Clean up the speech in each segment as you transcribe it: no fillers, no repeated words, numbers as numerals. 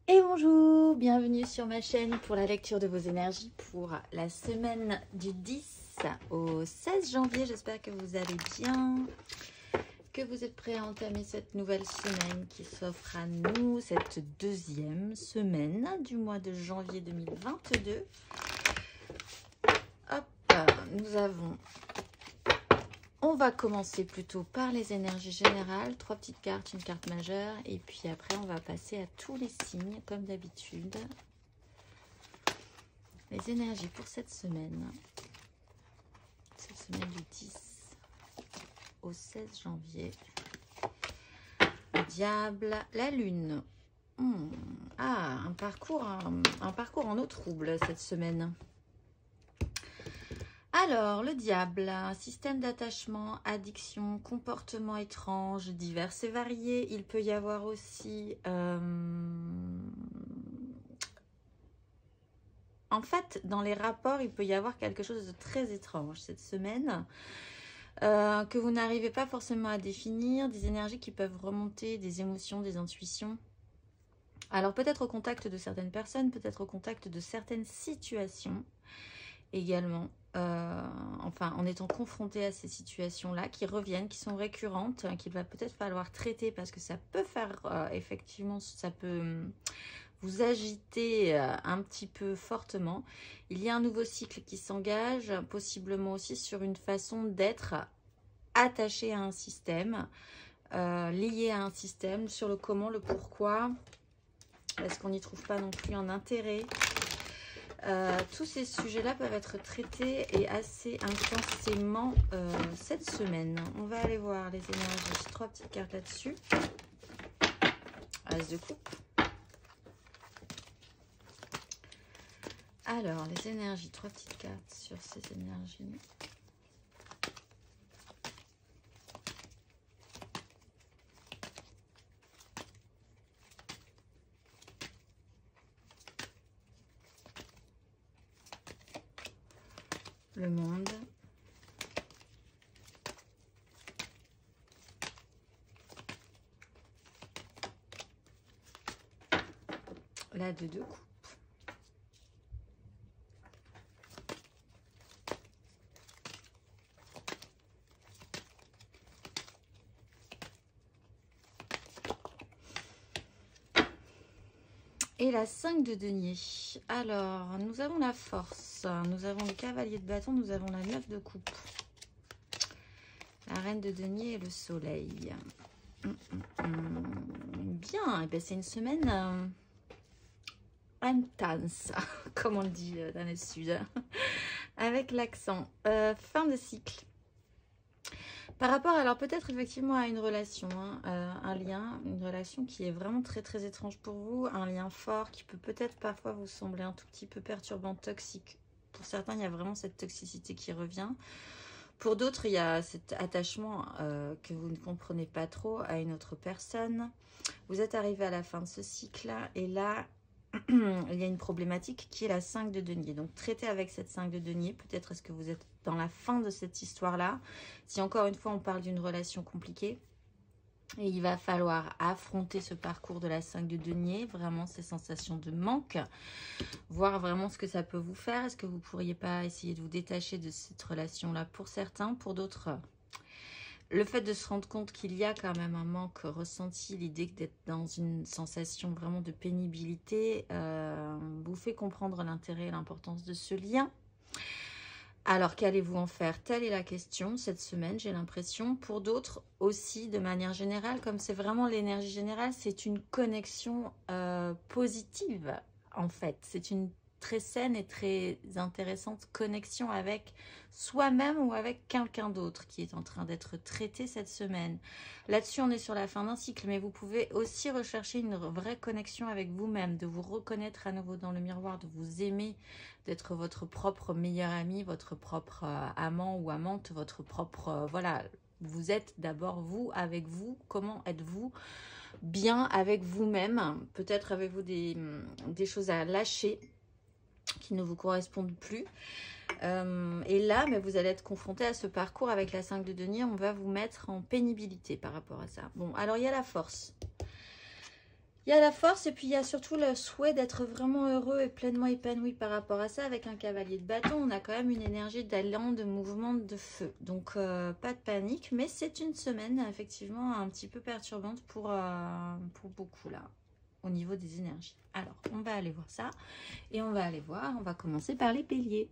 Et bonjour, bienvenue sur ma chaîne pour la lecture de vos énergies pour la semaine du 10 au 16 janvier. J'espère que vous allez bien, que vous êtes prêts à entamer cette nouvelle semaine qui s'offre à nous, cette deuxième semaine du mois de janvier 2022. Hop, on va commencer plutôt par les énergies générales, 3 petites cartes, une carte majeure, et puis après on va passer à tous les signes comme d'habitude. Les énergies pour cette semaine du 10 au 16 janvier. Le diable, la lune. Ah, un parcours en eau trouble cette semaine. Alors, le diable, système d'attachement, addiction, comportement étrange, divers et variés. Il peut y avoir aussi... En fait, dans les rapports, il peut y avoir quelque chose de très étrange cette semaine. Que vous n'arrivez pas forcément à définir. Des énergies qui peuvent remonter, des émotions, des intuitions. Alors, peut-être au contact de certaines personnes, peut-être au contact de certaines situations également. Enfin, en étant confronté à ces situations-là qui reviennent, qui sont récurrentes, qu'il va peut-être falloir traiter parce que ça peut faire, effectivement, ça peut vous agiter un petit peu fortement. Il y a un nouveau cycle qui s'engage, possiblement aussi sur une façon d'être attaché à un système, lié à un système, sur le comment, le pourquoi. Est-ce qu'on n'y trouve pas non plus un intérêt ? Tous ces sujets-là peuvent être traités et assez intensément cette semaine. On va aller voir les énergies. 3 petites cartes là-dessus. As de coupe. Alors, les énergies. 3 petites cartes sur ces énergies. Le monde. La de deux coupes. Et la 5 de denier. Alors, nous avons la force, nous avons le cavalier de bâton, nous avons la 9 de coupe, la reine de denier et le soleil. Bien, et bien c'est une semaine intense, comme on le dit dans le sud, avec l'accent. Fin de cycle. Par rapport, alors peut-être effectivement à une relation, un lien, une relation qui est vraiment très très étrange pour vous, un lien fort qui peut peut-être parfois vous sembler un tout petit peu perturbant, toxique. Pour certains, il y a vraiment cette toxicité qui revient. Pour d'autres, il y a cet attachement que vous ne comprenez pas trop à une autre personne. Vous êtes arrivé à la fin de ce cycle et là, il y a une problématique qui est la 5 de denier. Donc, traitez avec cette 5 de denier. Peut-être est-ce que vous êtes dans la fin de cette histoire-là. Si encore une fois, on parle d'une relation compliquée. Et il va falloir affronter ce parcours de la 5 de denier. Vraiment, ces sensations de manque. Voir vraiment ce que ça peut vous faire. Est-ce que vous ne pourriez pas essayer de vous détacher de cette relation-là pour certains. Pour d'autres... Le fait de se rendre compte qu'il y a quand même un manque ressenti, l'idée d'être dans une sensation vraiment de pénibilité, vous fait comprendre l'intérêt et l'importance de ce lien. Alors, qu'allez-vous en faire? Telle est la question cette semaine, j'ai l'impression. Pour d'autres aussi, de manière générale, comme c'est vraiment l'énergie générale, c'est une connexion positive, en fait. C'est une très saine et très intéressante connexion avec soi-même ou avec quelqu'un d'autre qui est en train d'être traité cette semaine. Là-dessus, on est sur la fin d'un cycle, mais vous pouvez aussi rechercher une vraie connexion avec vous-même, de vous reconnaître à nouveau dans le miroir, de vous aimer, d'être votre propre meilleur ami, votre propre amant ou amante, votre propre... voilà, vous êtes d'abord vous, avec vous. Comment êtes-vous bien avec vous-même? Peut-être avez-vous des choses à lâcher qui ne vous correspondent plus. Et là, mais vous allez être confronté à ce parcours avec la 5 de denier. On va vous mettre en pénibilité par rapport à ça. Bon, alors il y a la force. Il y a la force et puis il y a surtout le souhait d'être vraiment heureux et pleinement épanoui par rapport à ça. Avec un cavalier de bâton, on a quand même une énergie d'allant, de mouvement, de feu. Donc pas de panique, mais c'est une semaine effectivement un petit peu perturbante pour beaucoup là, au niveau des énergies. Alors, on va aller voir ça et on va commencer par les béliers.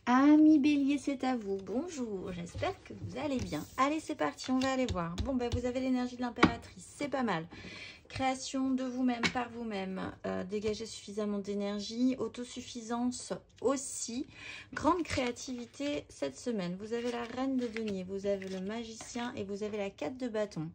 Amis bélier, c'est à vous. Bonjour, j'espère que vous allez bien. Allez, c'est parti, on va aller voir. Bon, ben, vous avez l'énergie de l'impératrice, c'est pas mal. Création de vous-même, par vous-même, dégager suffisamment d'énergie, autosuffisance aussi, grande créativité cette semaine. Vous avez la reine de denier, vous avez le magicien et vous avez la 4 de bâton.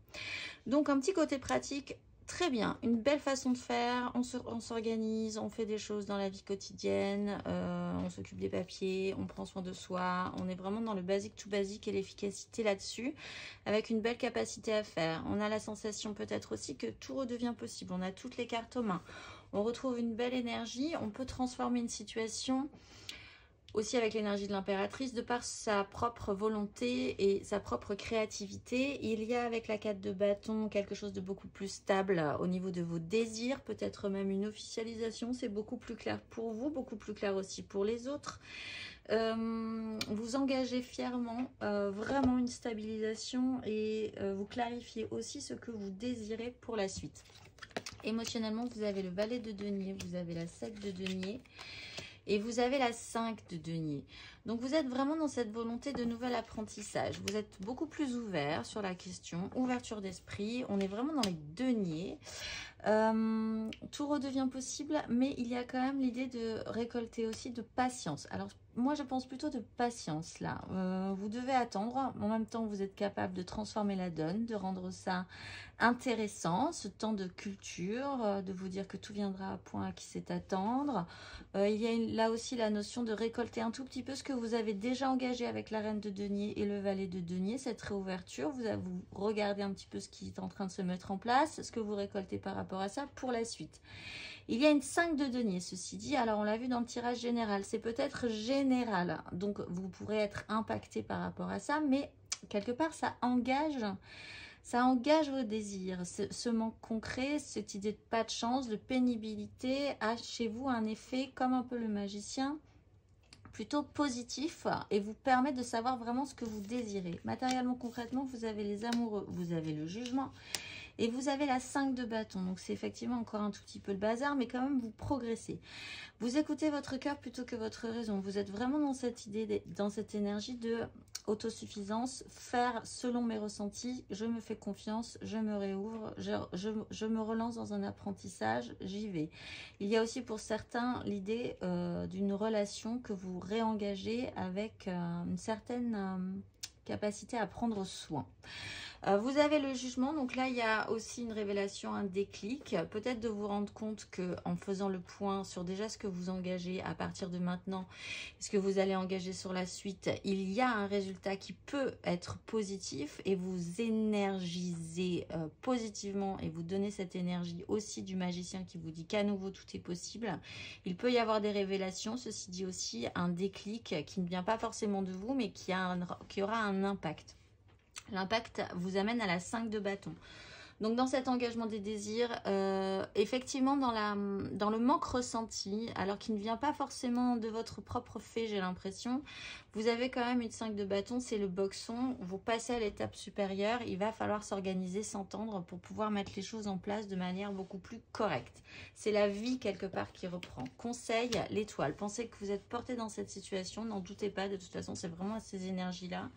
Donc un petit côté pratique, très bien, une belle façon de faire, on s'organise, on fait des choses dans la vie quotidienne, on s'occupe des papiers, on prend soin de soi, on est vraiment dans le basique to basique et l'efficacité là-dessus, avec une belle capacité à faire. On a la sensation peut-être aussi que tout redevient possible, on a toutes les cartes aux mains, on retrouve une belle énergie, on peut transformer une situation aussi avec l'énergie de l'impératrice, de par sa propre volonté et sa propre créativité. Il y a avec la 4 de bâton quelque chose de beaucoup plus stable au niveau de vos désirs, peut-être même une officialisation, c'est beaucoup plus clair pour vous, beaucoup plus clair aussi pour les autres. Vous engagez fièrement, vraiment une stabilisation et vous clarifiez aussi ce que vous désirez pour la suite. Émotionnellement, vous avez le valet de denier, vous avez la 7 de denier. Et vous avez la 5 de denier. Donc vous êtes vraiment dans cette volonté de nouvel apprentissage. Vous êtes beaucoup plus ouvert sur la question, ouverture d'esprit. On est vraiment dans les deniers. Tout redevient possible, mais il y a quand même l'idée de récolter aussi de patience. Alors moi je pense plutôt de patience là. Vous devez attendre. En même temps vous êtes capable de transformer la donne, de rendre ça intéressant, ce temps de culture, de vous dire que tout viendra à point à qui sait attendre. Il y a là aussi la notion de récolter un tout petit peu ce que vous avez déjà engagé avec la reine de denier et le valet de denier, cette réouverture. Vous regardez un petit peu ce qui est en train de se mettre en place, ce que vous récoltez par rapport à ça pour la suite. Il y a une 5 de denier, ceci dit, alors on l'a vu dans le tirage général, c'est peut-être général, donc vous pourrez être impacté par rapport à ça, mais quelque part ça engage vos désirs. Ce manque concret, cette idée de pas de chance, de pénibilité, a chez vous un effet comme un peu le magicien, plutôt positif et vous permet de savoir vraiment ce que vous désirez. Matériellement, concrètement, vous avez les amoureux, vous avez le jugement et vous avez la 5 de bâton. Donc c'est effectivement encore un tout petit peu le bazar, mais quand même vous progressez. Vous écoutez votre cœur plutôt que votre raison. Vous êtes vraiment dans cette idée, dans cette énergie de autosuffisance, faire selon mes ressentis, je me fais confiance, je me réouvre, je me relance dans un apprentissage, j'y vais. Il y a aussi pour certains l'idée d'une relation que vous réengagez avec une certaine capacité à prendre soin. Vous avez le jugement, donc là il y a aussi une révélation, un déclic, peut-être de vous rendre compte que en faisant le point sur déjà ce que vous engagez à partir de maintenant, ce que vous allez engager sur la suite, il y a un résultat qui peut être positif et vous énergisez positivement et vous donnez cette énergie aussi du magicien qui vous dit qu'à nouveau tout est possible. Il peut y avoir des révélations, ceci dit aussi un déclic qui ne vient pas forcément de vous mais qui aura un impact. L'impact vous amène à la 5 de bâton. Donc dans cet engagement des désirs, effectivement dans le manque ressenti, alors qu'il ne vient pas forcément de votre propre fait, j'ai l'impression, vous avez quand même une 5 de bâton, c'est le boxon, vous passez à l'étape supérieure, il va falloir s'organiser, s'entendre pour pouvoir mettre les choses en place de manière beaucoup plus correcte. C'est la vie quelque part qui reprend. Conseil, l'étoile, pensez que vous êtes porté dans cette situation, n'en doutez pas, de toute façon c'est vraiment à ces énergies-là.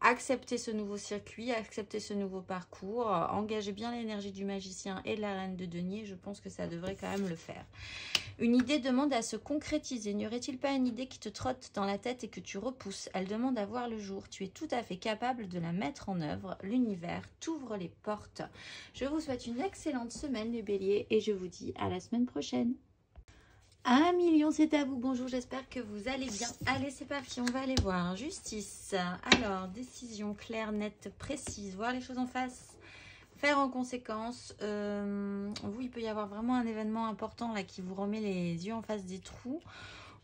Acceptez ce nouveau circuit, acceptez ce nouveau parcours, engagez bien l'énergie du magicien et de la reine de denier, je pense que ça devrait quand même le faire. Une idée demande à se concrétiser, n'y aurait-il pas une idée qui te trotte dans la tête et que tu repousses? Elle demande à voir le jour, tu es tout à fait capable de la mettre en œuvre, l'univers t'ouvre les portes. Je vous souhaite une excellente semaine les béliers et je vous dis à la semaine prochaine. 1 million, c'est à vous. Bonjour, j'espère que vous allez bien. Allez, c'est parti, on va aller voir. Justice. Alors, décision claire, nette, précise. Voir les choses en face. Faire en conséquence. Vous, il peut y avoir vraiment un événement important là qui vous remet les yeux en face des trous.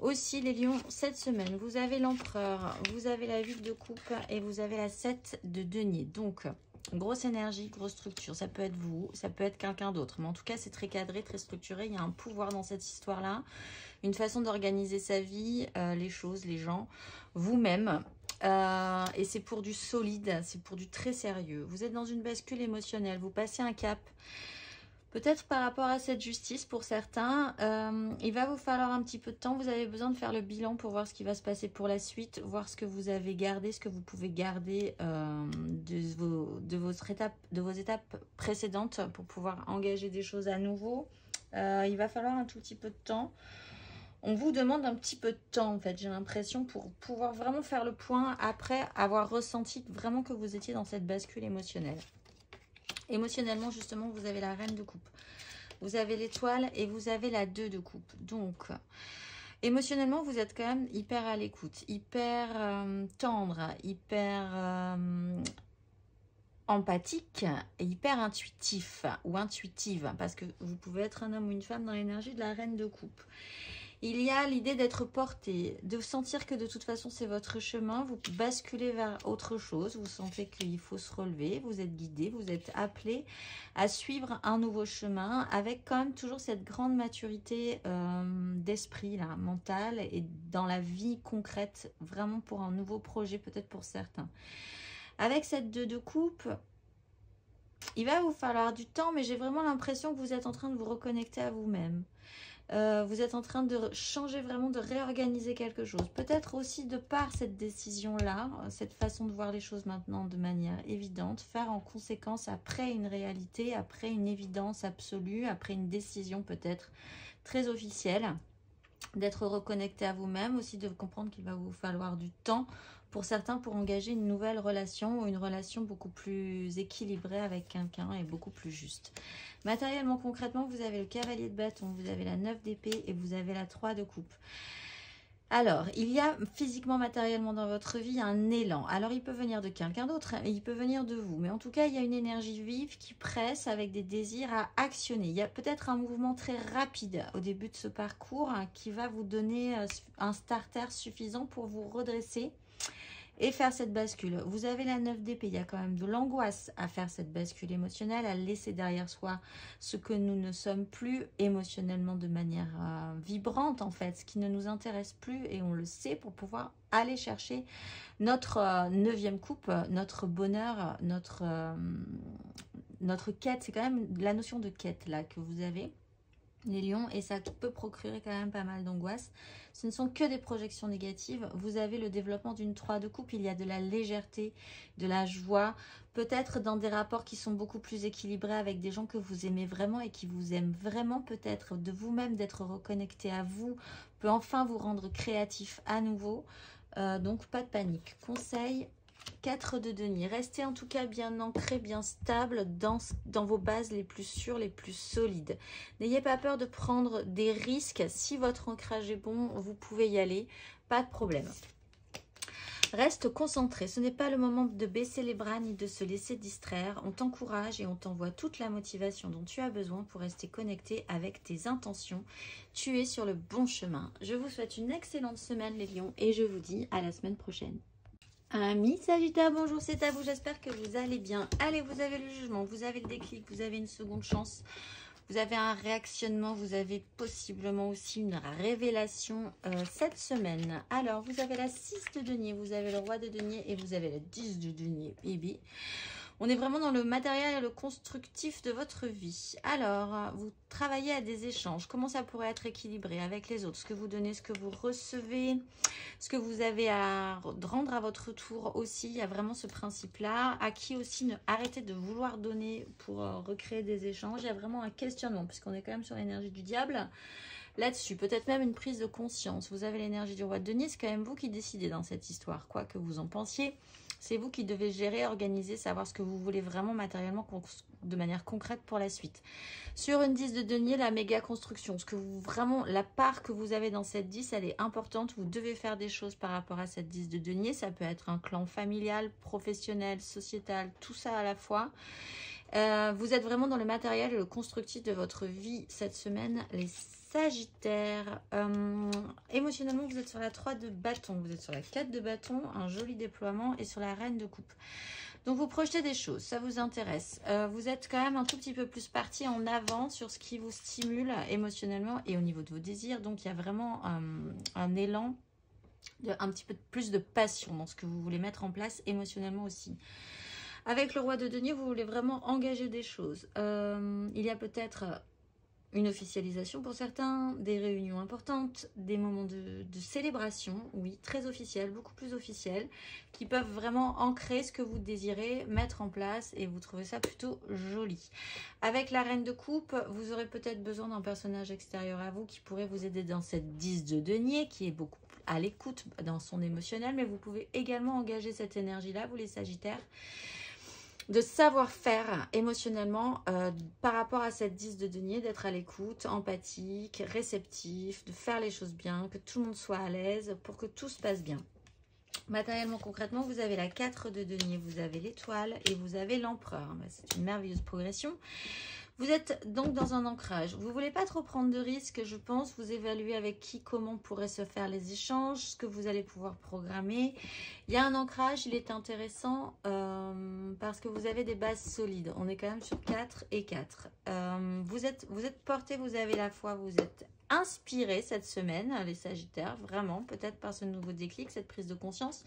Aussi, les lions, cette semaine, vous avez l'empereur, vous avez la 8 de coupe et vous avez la 7 de denier. Donc, Grosse énergie, grosse structure. Ça peut être vous, ça peut être quelqu'un d'autre. Mais en tout cas, c'est très cadré, très structuré. Il y a un pouvoir dans cette histoire-là. Une façon d'organiser sa vie, les choses, les gens, vous-même. Et c'est pour du solide, c'est pour du très sérieux. Vous êtes dans une bascule émotionnelle. Vous passez un cap. Peut-être par rapport à cette justice pour certains, il va vous falloir un petit peu de temps. Vous avez besoin de faire le bilan pour voir ce qui va se passer pour la suite, voir ce que vous avez gardé, ce que vous pouvez garder de vos étapes précédentes pour pouvoir engager des choses à nouveau. Il va falloir un tout petit peu de temps. On vous demande un petit peu de temps, en fait, j'ai l'impression, pour pouvoir vraiment faire le point après avoir ressenti vraiment que vous étiez dans cette bascule émotionnelle. Émotionnellement, justement, vous avez la reine de coupe. Vous avez l'étoile et vous avez la 2 de coupe. Donc, émotionnellement, vous êtes quand même hyper à l'écoute, hyper tendre, hyper empathique et hyper intuitif ou intuitive. Parce que vous pouvez être un homme ou une femme dans l'énergie de la reine de coupe. Il y a l'idée d'être porté, de sentir que de toute façon c'est votre chemin, vous basculez vers autre chose, vous sentez qu'il faut se relever, vous êtes guidé, vous êtes appelé à suivre un nouveau chemin avec quand même toujours cette grande maturité d'esprit, là, mentale et dans la vie concrète, vraiment pour un nouveau projet peut-être pour certains. Avec cette 2 de coupe, il va vous falloir du temps, mais j'ai vraiment l'impression que vous êtes en train de vous reconnecter à vous-même. Vous êtes en train de changer vraiment, de réorganiser quelque chose. Peut-être aussi de par cette décision-là, cette façon de voir les choses maintenant de manière évidente, faire en conséquence après une réalité, après une évidence absolue, après une décision peut-être très officielle, d'être reconnecté à vous-même, aussi de comprendre qu'il va vous falloir du temps pour certains pour engager une nouvelle relation ou une relation beaucoup plus équilibrée avec quelqu'un et beaucoup plus juste. Matériellement, concrètement, vous avez le cavalier de bâton, vous avez la 9 d'épée et vous avez la 3 de coupe. Alors, il y a physiquement, matériellement dans votre vie un élan. Alors, il peut venir de quelqu'un d'autre, il peut venir de vous. Mais en tout cas, il y a une énergie vive qui presse avec des désirs à actionner. Il y a peut-être un mouvement très rapide au début de ce parcours qui va vous donner un starter suffisant pour vous redresser et faire cette bascule. Vous avez la 9 d'épée, il y a quand même de l'angoisse à faire cette bascule émotionnelle, à laisser derrière soi ce que nous ne sommes plus émotionnellement de manière vibrante en fait, ce qui ne nous intéresse plus et on le sait pour pouvoir aller chercher notre 9e coupe, notre bonheur, notre quête. C'est quand même la notion de quête là que vous avez, les lions, et ça peut procurer quand même pas mal d'angoisse. Ce ne sont que des projections négatives. Vous avez le développement d'une 3 de coupe, il y a de la légèreté, de la joie, peut-être dans des rapports qui sont beaucoup plus équilibrés avec des gens que vous aimez vraiment et qui vous aiment vraiment, peut-être de vous-même, d'être reconnecté à vous, peut enfin vous rendre créatif à nouveau. Donc pas de panique. Conseil, 4 de denier. Restez en tout cas bien ancré, bien stable dans vos bases les plus sûres, les plus solides. N'ayez pas peur de prendre des risques. Si votre ancrage est bon, vous pouvez y aller. Pas de problème. Reste concentré. Ce n'est pas le moment de baisser les bras ni de se laisser distraire. On t'encourage et on t'envoie toute la motivation dont tu as besoin pour rester connecté avec tes intentions. Tu es sur le bon chemin. Je vous souhaite une excellente semaine les lions et je vous dis à la semaine prochaine. Amis Sagittaire, bonjour, c'est à vous, j'espère que vous allez bien. Allez, vous avez le jugement, vous avez le déclic, vous avez une seconde chance, vous avez un réactionnement, vous avez possiblement aussi une révélation cette semaine. Alors, vous avez la 6 de denier, vous avez le roi de denier et vous avez le 10 de denier, baby. On est vraiment dans le matériel et le constructif de votre vie. Alors, vous travaillez à des échanges. Comment ça pourrait être équilibré avec les autres? Ce que vous donnez, ce que vous recevez, ce que vous avez à rendre à votre tour aussi. Il y a vraiment ce principe-là. À qui aussi ne arrêtez de vouloir donner pour recréer des échanges. Il y a vraiment un questionnement puisqu'on est quand même sur l'énergie du diable. Là-dessus, peut-être même une prise de conscience. Vous avez l'énergie du roi de denier. C'est quand même vous qui décidez dans cette histoire, quoi que vous en pensiez. C'est vous qui devez gérer, organiser, savoir ce que vous voulez vraiment matériellement de manière concrète pour la suite. Sur une 10 de denier, la méga construction. Ce que vous vraiment, la part que vous avez dans cette 10, elle est importante. Vous devez faire des choses par rapport à cette 10 de denier. Ça peut être un clan familial, professionnel, sociétal, tout ça à la fois. Vous êtes vraiment dans le matériel et le constructif de votre vie cette semaine, les Sagittaire. Émotionnellement, vous êtes sur la 3 de bâton, vous êtes sur la 4 de bâton, un joli déploiement et sur la reine de coupe. Donc vous projetez des choses, ça vous intéresse. Vous êtes quand même un tout petit peu plus parti en avant sur ce qui vous stimule émotionnellement et au niveau de vos désirs. Donc il y a vraiment un élan, un petit peu plus de passion dans ce que vous voulez mettre en place émotionnellement aussi. Avec le roi de denier, vous voulez vraiment engager des choses. Il y a peut-être une officialisation pour certains, des réunions importantes, des moments de célébration, oui, très officiels, beaucoup plus officiels, qui peuvent vraiment ancrer ce que vous désirez mettre en place et vous trouvez ça plutôt joli. Avec la reine de coupe, vous aurez peut-être besoin d'un personnage extérieur à vous qui pourrait vous aider dans cette 10 de denier qui est beaucoup à l'écoute dans son émotionnel, mais vous pouvez également engager cette énergie-là, vous les Sagittaires, de savoir-faire émotionnellement par rapport à cette 10 de denier, d'être à l'écoute, empathique, réceptif, de faire les choses bien, que tout le monde soit à l'aise pour que tout se passe bien. Matériellement, concrètement, vous avez la 4 de denier, vous avez l'étoile et vous avez l'empereur. C'est une merveilleuse progression. Vous êtes donc dans un ancrage. Vous ne voulez pas trop prendre de risques, je pense. Vous évaluez avec qui, comment pourraient se faire les échanges, ce que vous allez pouvoir programmer. Il y a un ancrage, il est intéressant parce que vous avez des bases solides. On est quand même sur 4 et 4. Vous êtes porté, vous avez la foi, vous êtes inspiré cette semaine, les Sagittaires, vraiment, peut-être par ce nouveau déclic, cette prise de conscience.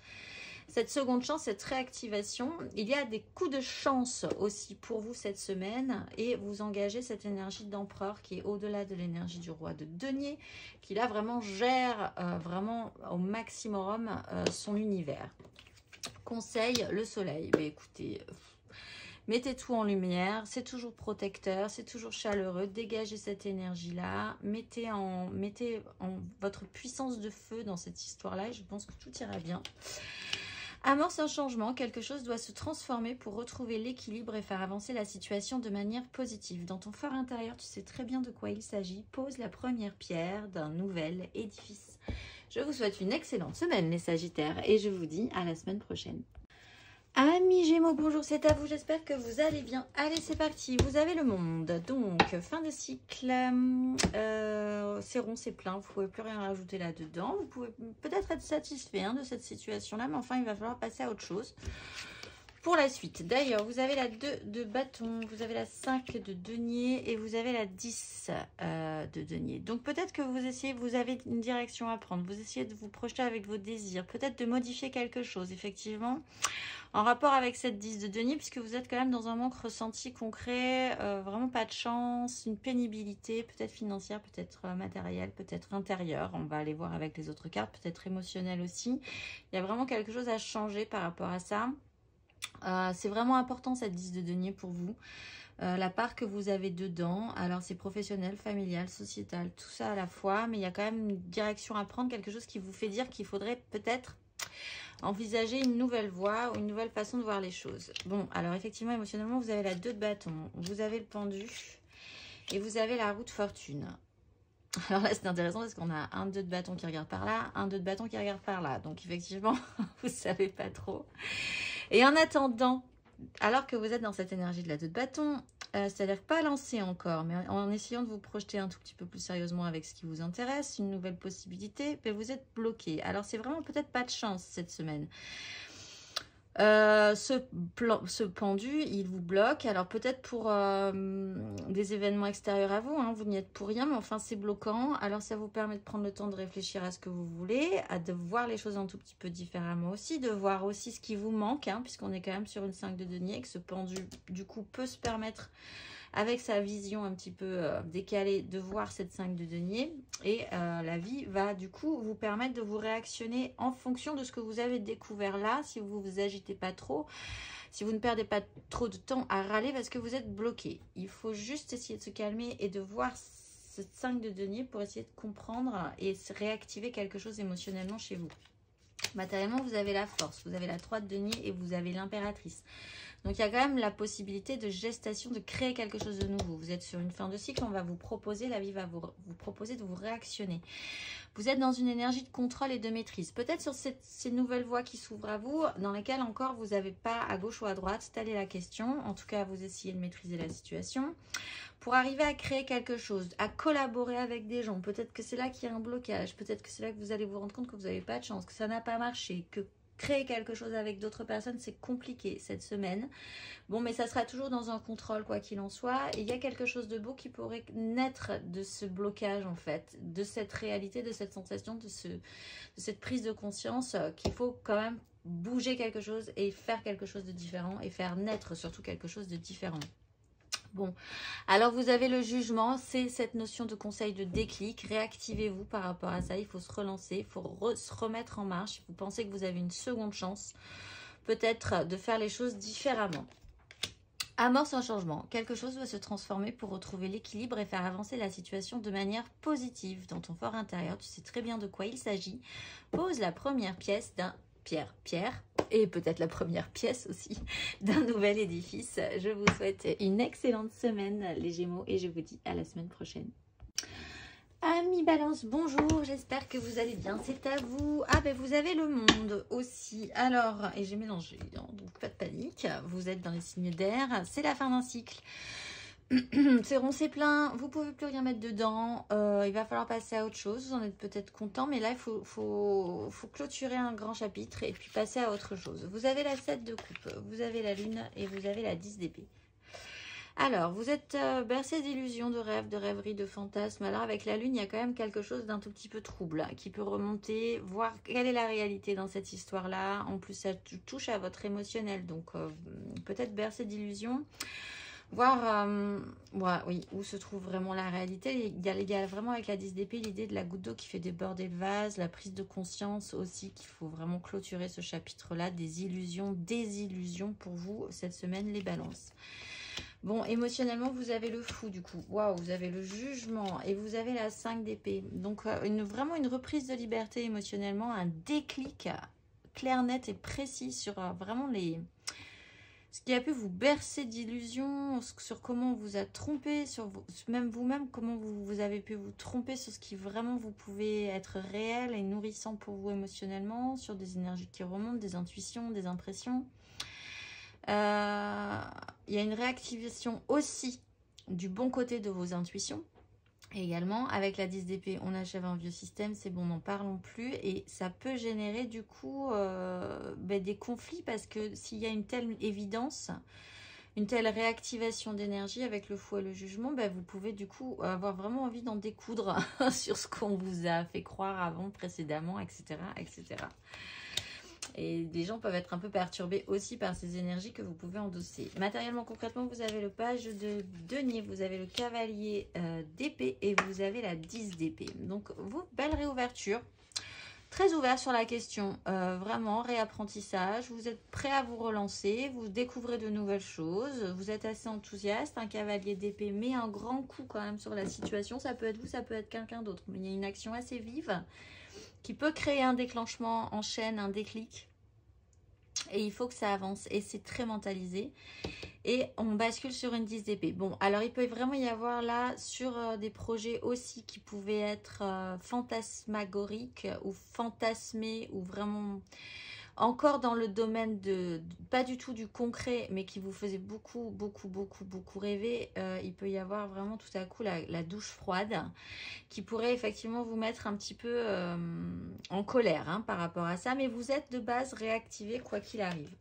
Cette seconde chance, cette réactivation, il y a des coups de chance aussi pour vous cette semaine et vous engagez cette énergie d'empereur qui est au-delà de l'énergie du roi de denier, qui là vraiment gère vraiment au maximum son univers. Conseil, le soleil. Mais écoutez, mettez tout en lumière, c'est toujours protecteur, c'est toujours chaleureux, dégagez cette énergie-là, mettez en votre puissance de feu dans cette histoire-là et je pense que tout ira bien. Amorce un changement, quelque chose doit se transformer pour retrouver l'équilibre et faire avancer la situation de manière positive. Dans ton fort intérieur, tu sais très bien de quoi il s'agit. Pose la première pierre d'un nouvel édifice. Je vous souhaite une excellente semaine les Sagittaires et je vous dis à la semaine prochaine. Amis Gémeaux, bonjour, c'est à vous, j'espère que vous allez bien. Allez, c'est parti, vous avez le monde, donc fin de cycle, c'est rond, c'est plein, vous ne pouvez plus rien rajouter là-dedans. Vous pouvez peut-être être satisfait de cette situation-là, mais enfin, il va falloir passer à autre chose pour la suite. D'ailleurs, vous avez la 2 de bâton, vous avez la 5 de denier et vous avez la 10 de denier. Donc peut-être que vous avez une direction à prendre, vous essayez de vous projeter avec vos désirs, peut-être de modifier quelque chose, effectivement. En rapport avec cette 10 de denier, puisque vous êtes quand même dans un manque ressenti concret, vraiment pas de chance, une pénibilité, peut-être financière, peut-être matérielle, peut-être intérieure. On va aller voir avec les autres cartes, peut-être émotionnelle aussi. Il y a vraiment quelque chose à changer par rapport à ça. C'est vraiment important cette 10 de denier pour vous. La part que vous avez dedans, alors c'est professionnel, familial, sociétal, tout ça à la fois, mais il y a quand même une direction à prendre, quelque chose qui vous fait dire qu'il faudrait peut-être envisager une nouvelle voie ou une nouvelle façon de voir les choses. Bon, alors effectivement, émotionnellement, vous avez la 2 de bâton, vous avez le pendu et vous avez la roue de fortune. Alors là, c'est intéressant parce qu'on a un 2 de bâton qui regarde par là, un 2 de bâton qui regarde par là. Donc effectivement, vous savez pas trop. Et en attendant, alors que vous êtes dans cette énergie de la 2 de bâton, c'est-à-dire pas lancé encore, mais en essayant de vous projeter un tout petit peu plus sérieusement avec ce qui vous intéresse, une nouvelle possibilité, mais vous êtes bloqué. Alors c'est vraiment peut-être pas de chance cette semaine. Ce pendu, il vous bloque. Alors peut-être pour des événements extérieurs à vous, vous n'y êtes pour rien, mais enfin c'est bloquant. Alors ça vous permet de prendre le temps de réfléchir à ce que vous voulez, de voir les choses un tout petit peu différemment aussi, de voir aussi ce qui vous manque, puisqu'on est quand même sur une 5 de denier, que ce pendu du coup peut se permettre avec sa vision un petit peu décalée de voir cette 5 de denier. Et la vie va du coup vous permettre de vous réactionner en fonction de ce que vous avez découvert là, si vous vous agitez pas trop, si vous ne perdez pas trop de temps à râler parce que vous êtes bloqué. Il faut juste essayer de se calmer et de voir cette 5 de denier pour essayer de comprendre et se réactiver quelque chose émotionnellement chez vous. Matériellement, vous avez la force, vous avez la 3 de denier et vous avez l'impératrice. Donc, il y a quand même la possibilité de gestation, de créer quelque chose de nouveau. Vous êtes sur une fin de cycle, on va vous proposer, la vie va vous proposer de vous réactionner. Vous êtes dans une énergie de contrôle et de maîtrise. Peut-être sur ces nouvelles voies qui s'ouvrent à vous, dans lesquelles encore vous n'avez pas à gauche ou à droite, telle est la question. En tout cas, vous essayez de maîtriser la situation pour arriver à créer quelque chose, à collaborer avec des gens. Peut-être que c'est là qu'il y a un blocage, peut-être que c'est là que vous allez vous rendre compte que vous n'avez pas de chance, que ça n'a pas marché, que créer quelque chose avec d'autres personnes, c'est compliqué cette semaine. Bon, mais ça sera toujours dans un contrôle, quoi qu'il en soit. Et il y a quelque chose de beau qui pourrait naître de ce blocage, en fait, de cette réalité, de cette sensation, de cette prise de conscience qu'il faut quand même bouger quelque chose et faire quelque chose de différent et faire naître surtout quelque chose de différent. Bon, alors vous avez le jugement, c'est cette notion de conseil de déclic. Réactivez-vous par rapport à ça, il faut se relancer, il faut se remettre en marche. Vous pensez que vous avez une seconde chance, peut-être de faire les choses différemment. Amorce un changement, quelque chose doit se transformer pour retrouver l'équilibre et faire avancer la situation de manière positive. Dans ton fort intérieur, tu sais très bien de quoi il s'agit. Pose la première pièce d'un pierre, et peut-être la première pièce aussi d'un nouvel édifice. Je vous souhaite une excellente semaine les Gémeaux et je vous dis à la semaine prochaine. Amis Balance, bonjour, j'espère que vous allez bien, c'est à vous. Ah ben vous avez le monde aussi, alors, et j'ai mélangé, donc pas de panique, vous êtes dans les signes d'air, c'est la fin d'un cycle. C'est rond, c'est plein, vous pouvez plus rien mettre dedans, il va falloir passer à autre chose, vous en êtes peut-être content, mais là il faut clôturer un grand chapitre et puis passer à autre chose. Vous avez la 7 de coupe, vous avez la lune et vous avez la 10 d'épée. Alors, vous êtes bercé d'illusions, de rêves, de rêveries, de fantasmes. Alors, avec la lune, il y a quand même quelque chose d'un tout petit peu trouble qui peut remonter, voir quelle est la réalité dans cette histoire-là. En plus, ça touche à votre émotionnel, donc peut-être bercé d'illusions. Voir oui, où se trouve vraiment la réalité. Il y a vraiment avec la 10 d'épée l'idée de la goutte d'eau qui fait déborder le vase, la prise de conscience aussi qu'il faut vraiment clôturer ce chapitre-là, des illusions pour vous cette semaine, les balances. Bon, émotionnellement, vous avez le fou du coup. Waouh, vous avez le jugement et vous avez la 5 d'épée. Donc, vraiment une reprise de liberté émotionnellement, un déclic clair, net et précis sur vraiment ce qui a pu vous bercer d'illusions, sur comment on vous a trompé, sur même vous-même, comment vous avez pu vous tromper sur ce qui vraiment vous pouvez être réel et nourrissant pour vous émotionnellement, sur des énergies qui remontent, des intuitions, des impressions. Il y a une réactivation aussi du bon côté de vos intuitions. Et également, avec la 10 d'épée, on achève un vieux système, c'est bon, n'en parlons plus. Et ça peut générer du coup des conflits parce que s'il y a une telle évidence, une telle réactivation d'énergie avec le fou et le jugement, vous pouvez du coup avoir vraiment envie d'en découdre sur ce qu'on vous a fait croire avant, précédemment, etc., etc. Et des gens peuvent être un peu perturbés aussi par ces énergies que vous pouvez endosser. Matériellement, concrètement, vous avez le page de denier, vous avez le cavalier d'épée et vous avez la 10 d'épée. Donc, vous, belle réouverture. Très ouvert sur la question, vraiment, réapprentissage. Vous êtes prêt à vous relancer, vous découvrez de nouvelles choses. Vous êtes assez enthousiaste, un cavalier d'épée met un grand coup quand même sur la situation. Ça peut être vous, ça peut être quelqu'un d'autre. Mais il y a une action assez vive qui peut créer un déclenchement en chaîne, un déclic. Et il faut que ça avance. Et c'est très mentalisé. Et on bascule sur une 10 d'épée. Bon, alors il peut vraiment y avoir là sur des projets aussi qui pouvaient être fantasmagoriques ou fantasmés ou vraiment encore dans le domaine de pas du tout du concret, mais qui vous faisait beaucoup rêver. Il peut y avoir vraiment tout à coup la douche froide qui pourrait effectivement vous mettre un petit peu en colère par rapport à ça. Mais vous êtes de base réactivé quoi qu'il arrive.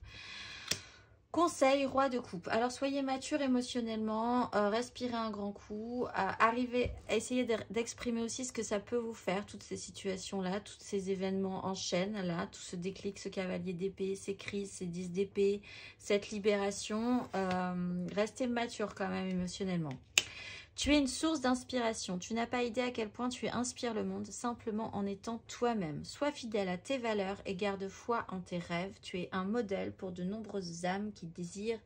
Conseil, roi de coupe. Alors, soyez mature émotionnellement, respirez un grand coup, essayez d'exprimer aussi ce que ça peut vous faire, toutes ces situations-là, tous ces événements en chaîne, là, tout ce déclic, ce cavalier d'épée, ces crises, ces 10 d'épée, cette libération. Restez mature quand même émotionnellement. Tu es une source d'inspiration. Tu n'as pas idée à quel point tu inspires le monde simplement en étant toi-même. Sois fidèle à tes valeurs et garde foi en tes rêves. Tu es un modèle pour de nombreuses âmes qui désirent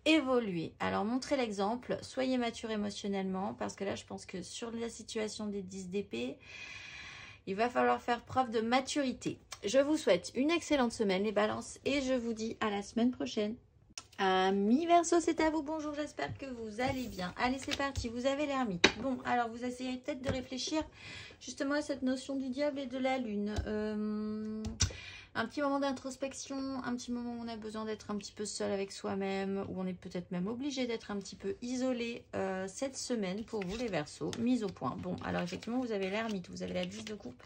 évoluer. Alors, montrez l'exemple. Soyez mature émotionnellement parce que là, je pense que sur la situation des 10 d'épée, il va falloir faire preuve de maturité. Je vous souhaite une excellente semaine, les balances, et je vous dis à la semaine prochaine. Amis Verseau, c'est à vous, bonjour, j'espère que vous allez bien. Allez, c'est parti, vous avez l'ermite. Bon, alors vous essayez peut-être de réfléchir justement à cette notion du diable et de la lune. Un petit moment d'introspection, un petit moment où on a besoin d'être un petit peu seul avec soi-même, où on est peut-être même obligé d'être un petit peu isolé cette semaine pour vous les Verseaux, mise au point. Bon, alors effectivement, vous avez l'ermite, vous avez la 10 de coupe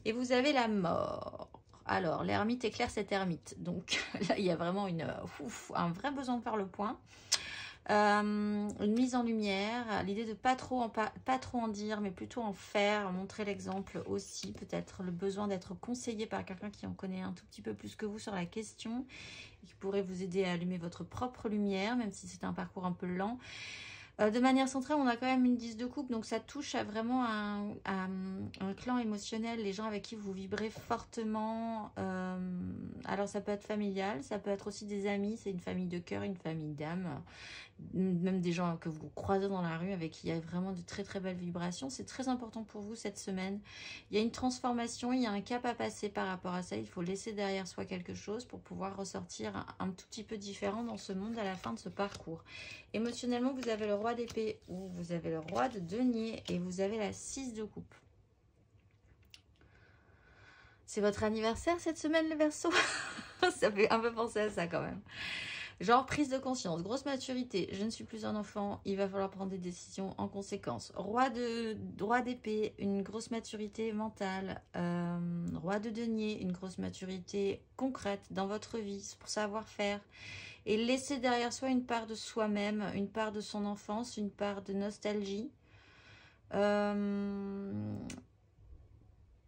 et vous avez la mort. Alors, l'ermite éclaire cette ermite. Donc là, il y a vraiment un vrai besoin de faire le point. Une mise en lumière, l'idée de pas trop en dire, mais plutôt en faire, montrer l'exemple aussi, peut-être le besoin d'être conseillé par quelqu'un qui en connaît un tout petit peu plus que vous sur la question, et qui pourrait vous aider à allumer votre propre lumière, même si c'est un parcours un peu lent. De manière centrale, on a quand même une 10 de coupe, donc ça touche à vraiment un clan émotionnel, les gens avec qui vous vibrez fortement. Alors ça peut être familial, ça peut être aussi des amis, c'est une famille de cœur, une famille d'âme, même des gens que vous croisez dans la rue avec qui il y a vraiment de très très belles vibrations. C'est très important pour vous cette semaine. Il y a une transformation, il y a un cap à passer par rapport à ça. Il faut laisser derrière soi quelque chose pour pouvoir ressortir un tout petit peu différent dans ce monde à la fin de ce parcours. Émotionnellement, vous avez le roi d'épée ou vous avez le roi de denier et vous avez la 6 de coupe. C'est votre anniversaire cette semaine, les Verseaux? Ça fait un peu penser à ça quand même. Genre prise de conscience, grosse maturité, je ne suis plus un enfant, il va falloir prendre des décisions en conséquence. Roi d'épée, une grosse maturité mentale. Roi de denier, une grosse maturité concrète dans votre vie pour savoir faire. Et laisser derrière soi une part de soi-même, une part de son enfance, une part de nostalgie.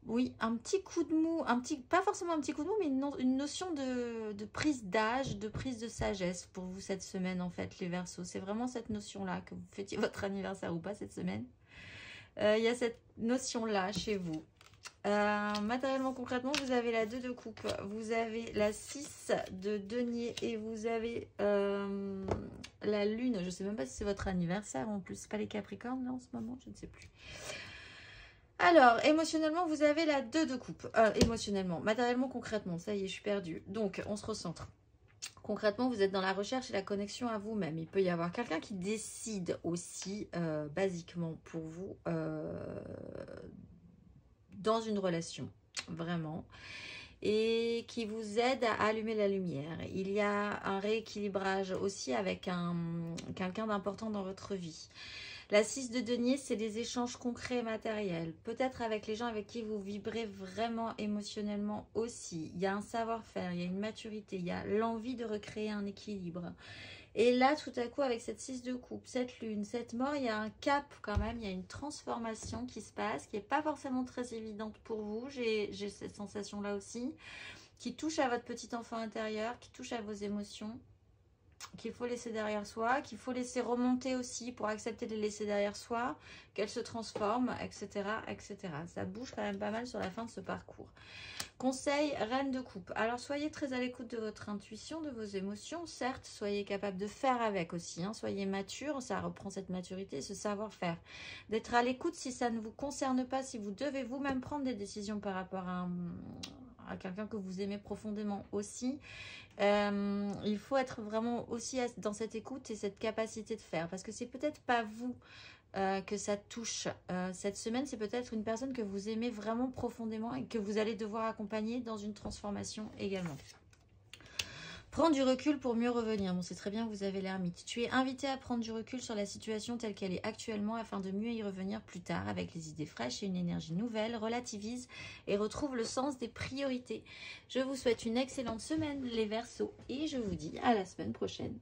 Oui, un petit coup de mou, pas forcément un petit coup de mou, mais une notion de prise d'âge, de prise de sagesse pour vous cette semaine en fait, les Verseaux. C'est vraiment cette notion-là, que vous fêtiez votre anniversaire ou pas cette semaine. Il y a cette notion-là chez vous. Matériellement, concrètement, vous avez la 2 de coupe, vous avez la 6 de denier et vous avez la lune. Je ne sais même pas si c'est votre anniversaire en plus. C'est pas les Capricornes là en ce moment, je ne sais plus. Alors, émotionnellement, vous avez la 2 de coupe. Émotionnellement, matériellement, concrètement, ça y est, je suis perdue. Donc, on se recentre. Concrètement, vous êtes dans la recherche et la connexion à vous-même. Il peut y avoir quelqu'un qui décide aussi, basiquement pour vous, dans une relation, vraiment, et qui vous aide à allumer la lumière. Il y a un rééquilibrage aussi avec quelqu'un d'important dans votre vie. La 6 de denier, c'est des échanges concrets et matériels. Peut-être avec les gens avec qui vous vibrez vraiment émotionnellement aussi. Il y a un savoir-faire, il y a une maturité, il y a l'envie de recréer un équilibre. Et là, tout à coup, avec cette 6 de coupe, cette lune, cette mort, il y a un cap quand même, il y a une transformation qui se passe, qui n'est pas forcément très évidente pour vous. J'ai cette sensation-là aussi, qui touche à votre petit enfant intérieur, qui touche à vos émotions, qu'il faut laisser derrière soi, qu'il faut laisser remonter aussi pour accepter de les laisser derrière soi, qu'elles se transforment, etc., etc. Ça bouge quand même pas mal sur la fin de ce parcours. Conseil, reine de coupe. Alors, soyez très à l'écoute de votre intuition, de vos émotions. Certes, soyez capable de faire avec aussi. Hein, soyez mature, ça reprend cette maturité, ce savoir-faire. D'être à l'écoute si ça ne vous concerne pas, si vous devez vous-même prendre des décisions par rapport à quelqu'un que vous aimez profondément aussi. Il faut être vraiment aussi dans cette écoute et cette capacité de faire. Parce que c'est peut-être pas vous que ça touche cette semaine, c'est peut-être une personne que vous aimez vraiment profondément et que vous allez devoir accompagner dans une transformation également. Prends du recul pour mieux revenir. Bon, c'est très bien, vous avez l'ermite. Tu es invité à prendre du recul sur la situation telle qu'elle est actuellement afin de mieux y revenir plus tard avec les idées fraîches et une énergie nouvelle. Relativise et retrouve le sens des priorités. Je vous souhaite une excellente semaine, les Verseaux, et je vous dis à la semaine prochaine.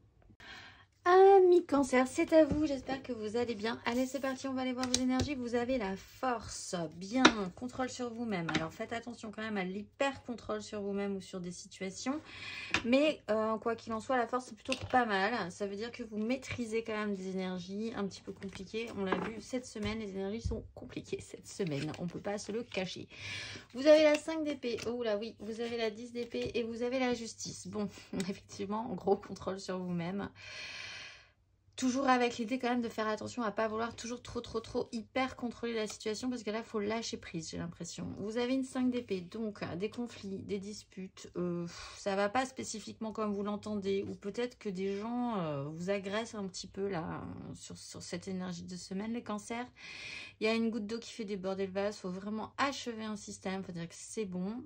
Amis Cancer, c'est à vous, j'espère que vous allez bien. Allez, c'est parti, on va aller voir vos énergies. Vous avez la force, bien, contrôle sur vous-même. Alors faites attention quand même à l'hyper-contrôle sur vous-même ou sur des situations. Mais quoi qu'il en soit, la force c'est plutôt pas mal. Ça veut dire que vous maîtrisez quand même des énergies un petit peu compliquées. On l'a vu cette semaine, les énergies sont compliquées cette semaine. On ne peut pas se le cacher. Vous avez la 5 d'épée, oh là oui, vous avez la 10 d'épée et vous avez la justice. Bon, effectivement, gros contrôle sur vous-même. Toujours avec l'idée quand même de faire attention à ne pas vouloir toujours trop hyper contrôler la situation parce que là, il faut lâcher prise, j'ai l'impression. Vous avez une 5 d'épée, donc des conflits, des disputes. Ça va pas spécifiquement comme vous l'entendez ou peut-être que des gens vous agressent un petit peu là sur cette énergie de semaine, les cancers. Il y a une goutte d'eau qui fait déborder le vase. Il faut vraiment achever un système, il faut dire que c'est bon.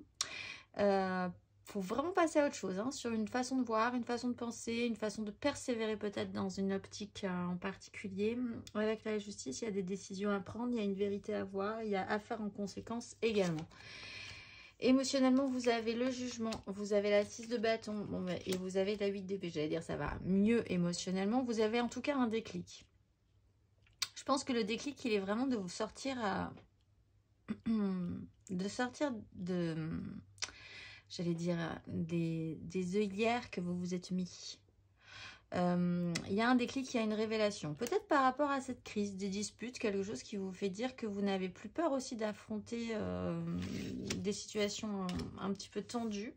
Faut vraiment passer à autre chose, hein, sur une façon de voir, une façon de penser, une façon de persévérer peut-être dans une optique en particulier. Avec la justice, il y a des décisions à prendre, il y a une vérité à voir, il y a à faire en conséquence également. Émotionnellement, vous avez le jugement, vous avez la 6 de bâton, bon, et vous avez la 8 d'épée. J'allais dire ça va mieux émotionnellement. Vous avez en tout cas un déclic. Je pense que le déclic, il est vraiment de vous sortir de, j'allais dire, des œillères que vous vous êtes mis. Il y a un déclic, il y a une révélation. Peut-être par rapport à cette crise, des disputes, quelque chose qui vous fait dire que vous n'avez plus peur aussi d'affronter des situations un petit peu tendues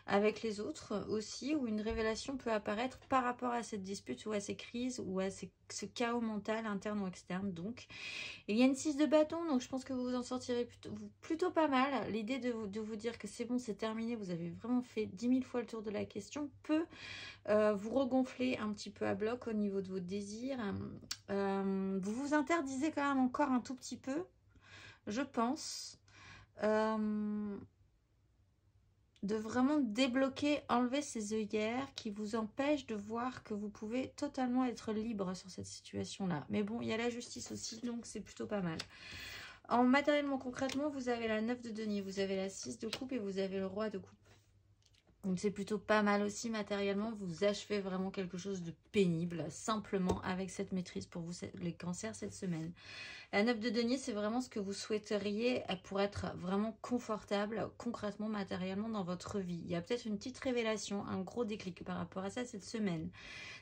avec les autres aussi, où une révélation peut apparaître par rapport à cette dispute ou à ces crises ou à ce chaos mental interne ou externe. Donc, il y a une 6 de bâton, donc je pense que vous vous en sortirez plutôt pas mal. L'idée de vous dire que c'est bon, c'est terminé, vous avez vraiment fait 10 000 fois le tour de la question, peut vous regonfler un petit peu à bloc au niveau de vos désirs. Vous vous interdisez quand même encore un tout petit peu, je pense, de vraiment débloquer, enlever ces œillères qui vous empêchent de voir que vous pouvez totalement être libre sur cette situation-là. Mais bon, il y a la justice aussi, donc c'est plutôt pas mal. En matériellement, concrètement, vous avez la 9 de denier, vous avez la 6 de coupe et vous avez le roi de coupe. Donc c'est plutôt pas mal aussi matériellement, vous achevez vraiment quelque chose de pénible, simplement avec cette maîtrise pour vous, les cancers, cette semaine. La 9 de denier, c'est vraiment ce que vous souhaiteriez pour être vraiment confortable, concrètement, matériellement dans votre vie. Il y a peut-être une petite révélation, un gros déclic par rapport à ça cette semaine.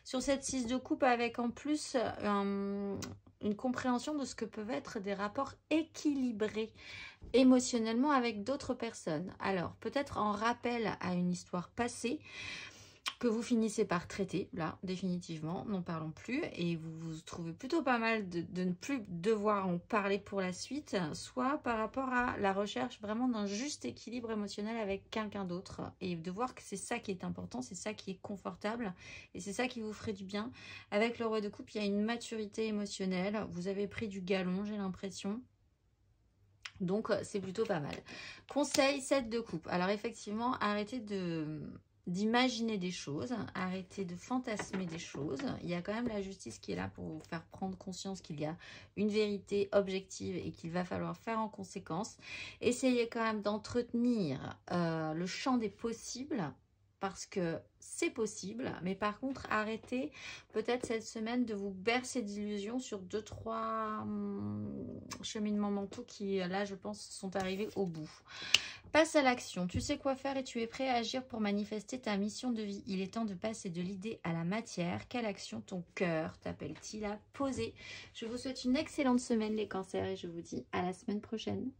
Sur cette 6 de coupe, avec en plus une compréhension de ce que peuvent être des rapports équilibrés émotionnellement avec d'autres personnes. Alors, peut-être en rappel à une histoire passée que vous finissez par traiter, là, définitivement, n'en parlons plus, et vous vous trouvez plutôt pas mal de ne plus devoir en parler pour la suite, soit par rapport à la recherche vraiment d'un juste équilibre émotionnel avec quelqu'un d'autre, et de voir que c'est ça qui est important, c'est ça qui est confortable, et c'est ça qui vous ferait du bien. Avec le roi de coupe, il y a une maturité émotionnelle, vous avez pris du galon, j'ai l'impression. Donc, c'est plutôt pas mal. Conseil 7 de coupe. Alors, effectivement, arrêtez d'imaginer des choses, arrêtez de fantasmer des choses. Il y a quand même la justice qui est là pour vous faire prendre conscience qu'il y a une vérité objective et qu'il va falloir faire en conséquence. Essayez quand même d'entretenir le champ des possibles, parce que c'est possible, mais par contre, arrêtez peut-être cette semaine de vous bercer d'illusions sur 2-3 cheminements mentaux qui, là, je pense, sont arrivés au bout. Passe à l'action. Tu sais quoi faire et tu es prêt à agir pour manifester ta mission de vie. Il est temps de passer de l'idée à la matière. Quelle action ton cœur t'appelle-t-il à poser? Je vous souhaite une excellente semaine, les cancers, et je vous dis à la semaine prochaine.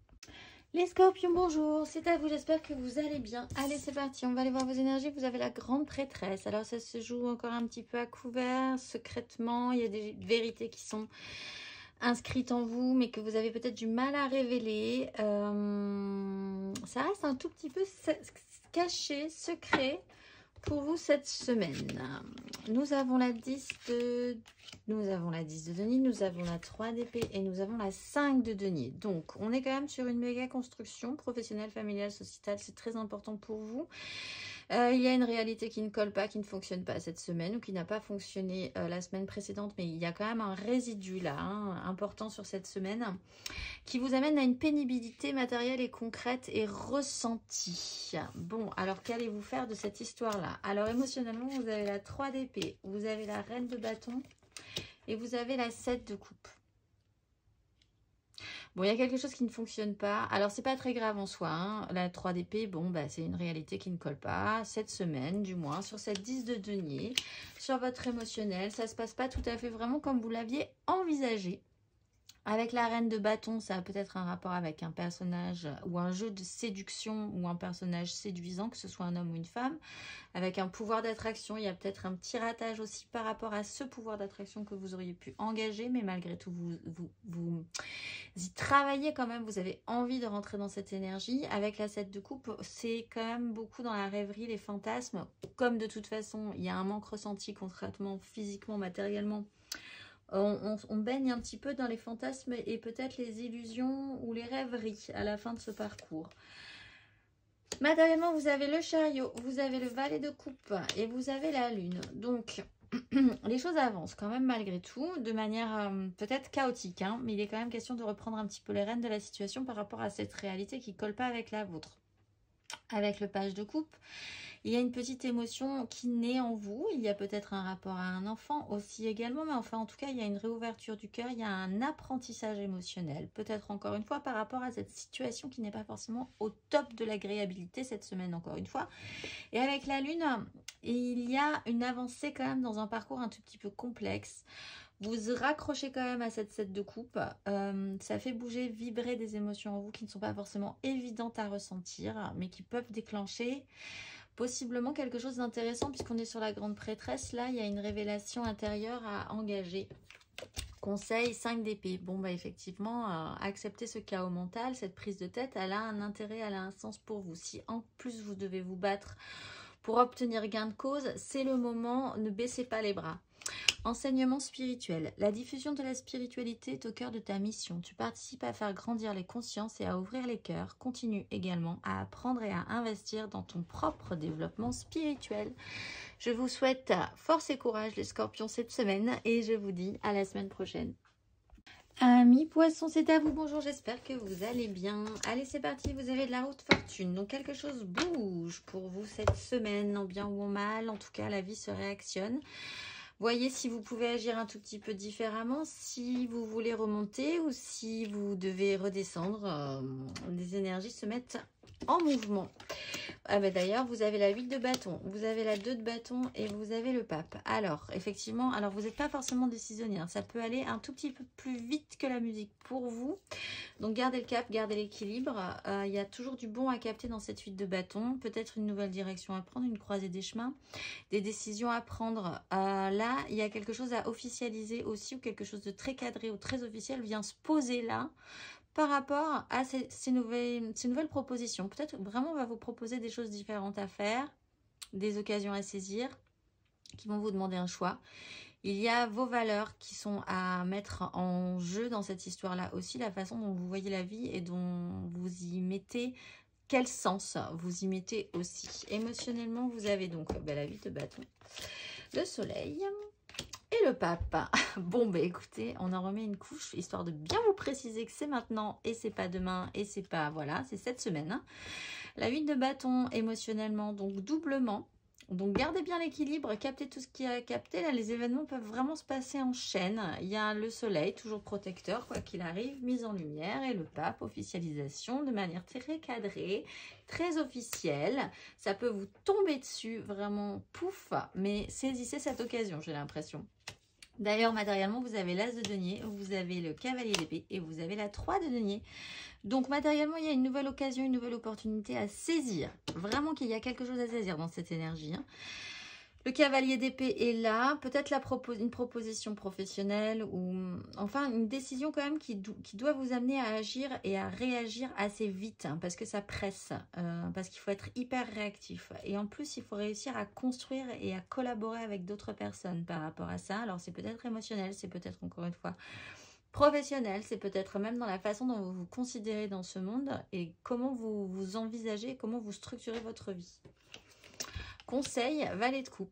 Les scorpions, bonjour, c'est à vous, j'espère que vous allez bien. Allez, c'est parti, on va aller voir vos énergies. Vous avez la grande prêtresse. Alors, ça se joue encore un petit peu à couvert, secrètement. Il y a des vérités qui sont inscrites en vous, mais que vous avez peut-être du mal à révéler. Ça reste un tout petit peu caché, secret pour vous cette semaine. Nous avons la 10 de... Nous avons la 10 de denier, nous avons la 3 d'épée et nous avons la 5 de denier. Donc, on est quand même sur une méga construction professionnelle, familiale, sociétale. C'est très important pour vous. Il y a une réalité qui ne colle pas, qui ne fonctionne pas cette semaine ou qui n'a pas fonctionné la semaine précédente. Mais il y a quand même un résidu là, important sur cette semaine, qui vous amène à une pénibilité matérielle et concrète et ressentie. Bon, alors qu'allez-vous faire de cette histoire-là? Alors, émotionnellement, vous avez la 3 d'épée, vous avez la reine de bâton et vous avez la 7 de coupe. Bon, il y a quelque chose qui ne fonctionne pas. Alors, c'est pas très grave en soi. La 3 d'épée, bon, bah, c'est une réalité qui ne colle pas. Cette semaine, du moins, sur cette 10 de denier, sur votre émotionnel, ça se passe pas tout à fait vraiment comme vous l'aviez envisagé. Avec la reine de bâton, ça a peut-être un rapport avec un personnage ou un jeu de séduction ou un personnage séduisant, que ce soit un homme ou une femme. Avec un pouvoir d'attraction, il y a peut-être un petit ratage aussi par rapport à ce pouvoir d'attraction que vous auriez pu engager. Mais malgré tout, vous y travaillez quand même, vous avez envie de rentrer dans cette énergie. Avec la 7 de coupe, c'est quand même beaucoup dans la rêverie, les fantasmes. Comme de toute façon, il y a un manque ressenti concrètement, physiquement, matériellement. On baigne un petit peu dans les fantasmes et peut-être les illusions ou les rêveries à la fin de ce parcours. Matériellement, vous avez le chariot, vous avez le valet de coupe et vous avez la lune. Donc, les choses avancent quand même malgré tout, de manière peut-être chaotique, mais il est quand même question de reprendre un petit peu les rênes de la situation par rapport à cette réalité qui ne colle pas avec la vôtre. avec le page de coupe. Il y a une petite émotion qui naît en vous. Il y a peut-être un rapport à un enfant aussi également. Mais enfin, en tout cas, il y a une réouverture du cœur. Il y a un apprentissage émotionnel. Peut-être encore une fois par rapport à cette situation qui n'est pas forcément au top de l'agréabilité cette semaine, encore une fois. Et avec la lune, il y a une avancée quand même dans un parcours un tout petit peu complexe. Vous raccrochez quand même à cette 7 de coupe. Ça fait bouger, vibrer des émotions en vous qui ne sont pas forcément évidentes à ressentir, mais qui peuvent déclencher possiblement quelque chose d'intéressant puisqu'on est sur la grande prêtresse. Là, il y a une révélation intérieure à engager. Conseil 5 d'épée. Bon, bah effectivement, accepter ce chaos mental, cette prise de tête, elle a un intérêt, elle a un sens pour vous. Si en plus vous devez vous battre pour obtenir gain de cause, c'est le moment, ne baissez pas les bras. Enseignement spirituel. La diffusion de la spiritualité est au cœur de ta mission. Tu participes à faire grandir les consciences et à ouvrir les cœurs. Continue également à apprendre et à investir dans ton propre développement spirituel. Je vous souhaite force et courage les scorpions cette semaine et je vous dis à la semaine prochaine. Amis poissons, c'est à vous. Bonjour, j'espère que vous allez bien. Allez, c'est parti, vous avez de la haute fortune. Donc quelque chose bouge pour vous cette semaine, en bien ou en mal. En tout cas, la vie se réactionne. Voyez si vous pouvez agir un tout petit peu différemment, si vous voulez remonter ou si vous devez redescendre. Les énergies se mettent en mouvement. Ah ben d'ailleurs, vous avez la 8 de bâton, vous avez la 2 de bâton et vous avez le pape. Alors, effectivement, alors vous n'êtes pas forcément décisionnaire. Ça peut aller un tout petit peu plus vite que la musique pour vous. Donc, gardez le cap, gardez l'équilibre. Il y a toujours du bon à capter dans cette 8 de bâton. Peut-être une nouvelle direction à prendre, une croisée des chemins, des décisions à prendre. Là, il y a quelque chose à officialiser aussi ou quelque chose de très cadré ou très officiel vient se poser là. Par rapport à ces nouvelles propositions. Peut-être vraiment on va vous proposer des choses différentes à faire, des occasions à saisir, qui vont vous demander un choix. Il y a vos valeurs qui sont à mettre en jeu dans cette histoire-là aussi, la façon dont vous voyez la vie et dont vous y mettez, quel sens vous y mettez aussi. Émotionnellement, vous avez donc la 8 de bâton, le soleil et le pape. Bon, bah écoutez, on en remet une couche, histoire de bien vous préciser que c'est maintenant et c'est pas demain et c'est pas, voilà, c'est cette semaine. Hein. La 8 de bâton, émotionnellement, donc doublement. Donc gardez bien l'équilibre, captez tout ce qu'il y a à capter. Là, les événements peuvent vraiment se passer en chaîne. Il y a le soleil, toujours protecteur, quoi qu'il arrive, mise en lumière. Et le pape, officialisation de manière très cadrée, très officielle. Ça peut vous tomber dessus, vraiment pouf, mais saisissez cette occasion, j'ai l'impression. D'ailleurs, matériellement, vous avez l'as de denier, vous avez le cavalier d'épée et vous avez la 3 de denier. Donc, matériellement, il y a une nouvelle occasion, une nouvelle opportunité à saisir. Vraiment qu'il y a quelque chose à saisir dans cette énergie. Hein. Le cavalier d'épée est là. Peut-être une proposition professionnelle ou enfin une décision quand même qui doit vous amener à agir et à réagir assez vite hein, parce que ça presse, parce qu'il faut être hyper réactif. Et en plus, il faut réussir à construire et à collaborer avec d'autres personnes par rapport à ça. Alors, c'est peut-être émotionnel, c'est peut-être encore une fois professionnel, c'est peut-être même dans la façon dont vous vous considérez dans ce monde et comment vous vous envisagez, comment vous structurez votre vie. Conseil, valet de coupe.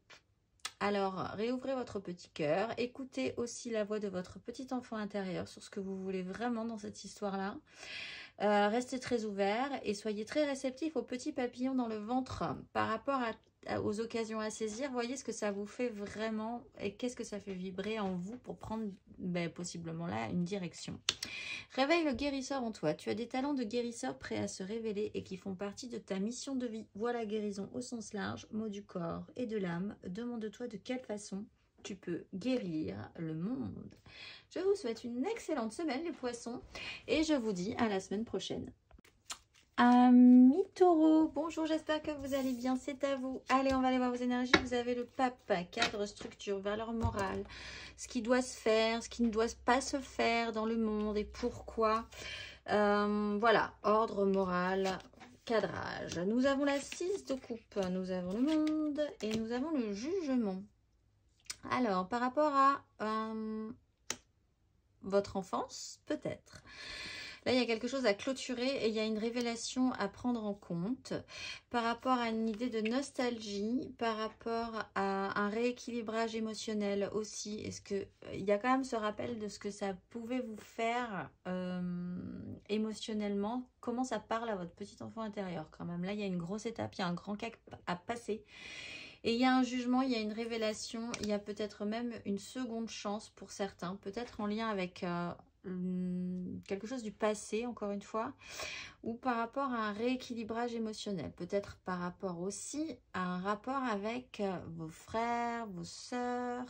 Alors, réouvrez votre petit cœur. Écoutez aussi la voix de votre petit enfant intérieur sur ce que vous voulez vraiment dans cette histoire-là. Restez très ouvert et soyez très réceptif aux petits papillons dans le ventre par rapport aux occasions à saisir. Voyez ce que ça vous fait vraiment et qu'est-ce que ça fait vibrer en vous pour prendre possiblement là une direction. Réveille le guérisseur en toi. Tu as des talents de guérisseur prêts à se révéler et qui font partie de ta mission de vie. Voilà guérison au sens large, mot du corps et de l'âme. Demande-toi de quelle façon tu peux guérir le monde. Je vous souhaite une excellente semaine les poissons et je vous dis à la semaine prochaine. Amis taureaux, bonjour, j'espère que vous allez bien, c'est à vous. Allez, on va aller voir vos énergies. Vous avez le pape, cadre, structure, valeur morale, ce qui doit se faire, ce qui ne doit pas se faire dans le monde et pourquoi. Voilà, ordre, moral, cadrage. Nous avons la 6 de coupe, nous avons le monde et nous avons le jugement. Alors, par rapport à votre enfance, peut-être. Là, il y a quelque chose à clôturer et il y a une révélation à prendre en compte par rapport à une idée de nostalgie, par rapport à un rééquilibrage émotionnel aussi. Est-ce que il y a quand même ce rappel de ce que ça pouvait vous faire émotionnellement, comment ça parle à votre petit enfant intérieur quand même. Là, il y a une grosse étape, il y a un grand cap à passer. Et il y a un jugement, il y a une révélation, il y a peut-être même une seconde chance pour certains, peut-être en lien avec quelque chose du passé, encore une fois, ou par rapport à un rééquilibrage émotionnel, peut-être par rapport aussi à un rapport avec vos frères, vos sœurs.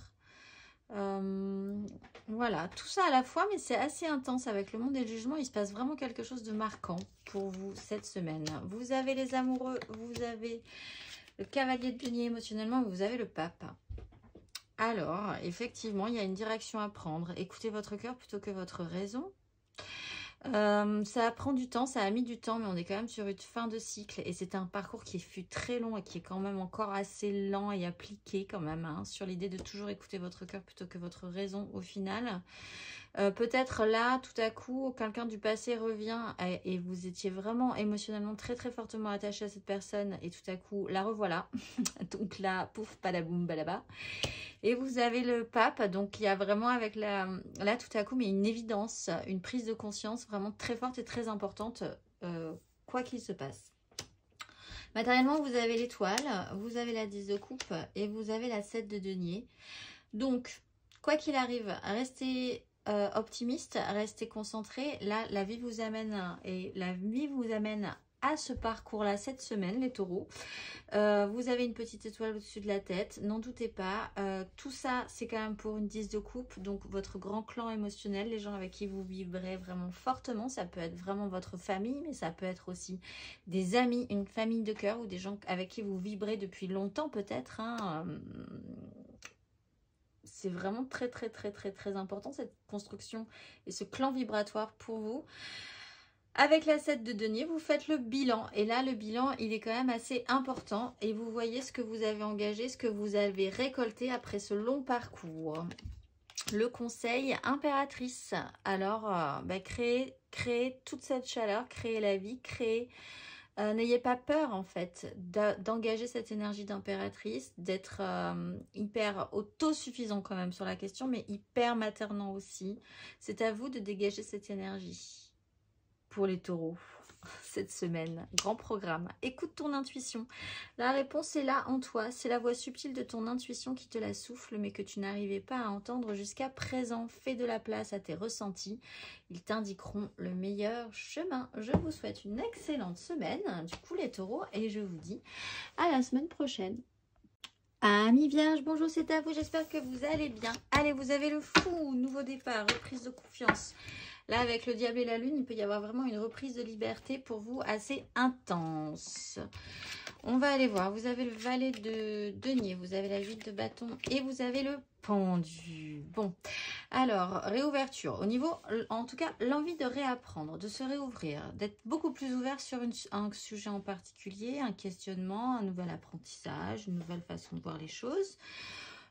Voilà, tout ça à la fois, mais c'est assez intense avec le monde et le jugement. Il se passe vraiment quelque chose de marquant pour vous cette semaine. Vous avez les amoureux, vous avez le cavalier de denier émotionnellement, vous avez le pape. Alors, effectivement, il y a une direction à prendre. Écoutez votre cœur plutôt que votre raison. Ça prend du temps, ça a mis du temps, mais on est quand même sur une fin de cycle. Et c'est un parcours qui fut très long et qui est quand même encore assez lent et appliqué quand même, hein, sur l'idée de toujours écouter votre cœur plutôt que votre raison au final. Peut-être là, tout à coup, quelqu'un du passé revient et vous étiez vraiment émotionnellement très très fortement attaché à cette personne et tout à coup, la revoilà. Donc là, pouf, palaboum, balaba. Et vous avez le pape, donc il y a vraiment avec là tout à coup, mais une évidence, une prise de conscience vraiment très forte et très importante, quoi qu'il se passe. Matériellement, vous avez l'étoile, vous avez la 10 de coupe et vous avez la 7 de denier. Donc, quoi qu'il arrive, restez optimiste, restez concentré. Là, la vie vous amène à ce parcours-là cette semaine, les taureaux. Vous avez une petite étoile au-dessus de la tête, n'en doutez pas. Tout ça, c'est quand même pour une 10 de coupe, donc votre grand clan émotionnel, les gens avec qui vous vivrez vraiment fortement. Ça peut être vraiment votre famille, mais ça peut être aussi des amis, une famille de cœur ou des gens avec qui vous vibrez depuis longtemps peut-être, hein. C'est vraiment très très très très très important cette construction et ce clan vibratoire pour vous. Avec la 7 de denier, vous faites le bilan. Et là, le bilan, il est quand même assez important. Et vous voyez ce que vous avez engagé, ce que vous avez récolté après ce long parcours. Le conseil impératrice. Alors, créez toute cette chaleur, créez la vie, créez... N'ayez pas peur en fait d'engager cette énergie d'impératrice, d'être hyper autosuffisant quand même sur la question, mais hyper maternant aussi. C'est à vous de dégager cette énergie pour les taureaux cette semaine. Grand programme. Écoute ton intuition. La réponse est là en toi. C'est la voix subtile de ton intuition qui te la souffle, mais que tu n'arrivais pas à entendre jusqu'à présent. Fais de la place à tes ressentis. Ils t'indiqueront le meilleur chemin. Je vous souhaite une excellente semaine, du coup les taureaux, et je vous dis à la semaine prochaine. Amis vierges, bonjour, c'est à vous. J'espère que vous allez bien. Allez, vous avez le fou, nouveau départ, reprise de confiance. Là, avec le diable et la lune, il peut y avoir vraiment une reprise de liberté pour vous assez intense. On va aller voir. Vous avez le valet de denier, vous avez la 8 de bâton et vous avez le pendu. Bon, alors, réouverture. Au niveau, en tout cas, l'envie de réapprendre, de se réouvrir, d'être beaucoup plus ouvert sur un sujet en particulier, un questionnement, un nouvel apprentissage, une nouvelle façon de voir les choses.